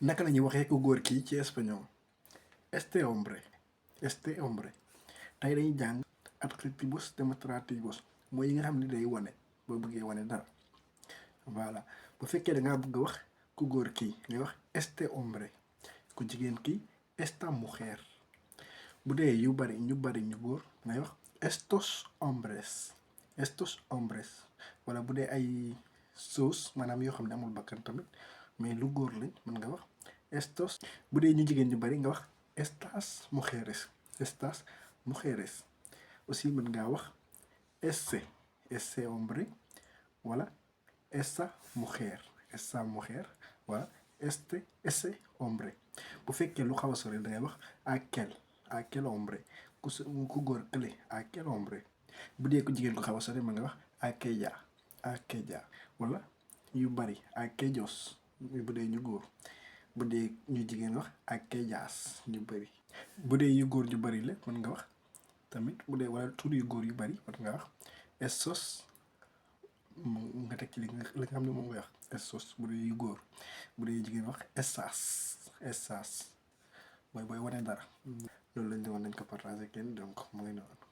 naka la ñuy waxee ku góor kii ci espagnol. Este hombre. Este hombre. tey dañuy jàng adjetivos demostrativos mooy yi nga xam ne day wane boo bëggee wane dara. voilà bu fekkee da ngaa bëgg a wax ku góor kii ngay wax este hombre. ku jigéen kii esta mujer. bu dee yu bari ñu góor ngay wax estos hombres. Estos hombres. wala bu dee ay soos maanaam yoo xam ne amul bakkan tamit mais lu góor lañ mën nga wax estos. bu dee ñu jigéen ñu bari nga wax estas mujeres. Estas mujeres. aussi mën ngaa wax ese hombre wala esa mujer. Esa mujer wala ese hombre. bu fekkee lu xaw a sori dangay wax aquel hombre. ku góor kële aquel hombre. bu dee ku jigéen ko xaw a sori mën nga wax aquella wala yu bari aquellos bu dee ñu góor. bu dee ñu jigéen wax aquellas ñu bari. bu dee yu góor ñu bari la mën nga wax tamit bu dee wala tur yu góor yu bari mën nga wax esos. nga teg ci li nga xam ne moom ngay wax esos bu dee yu góor. bu dee yu jigéen wax esas mooy booy wane dara. loolu lañ doon nañ ko partagé kenn donc mooy noonu.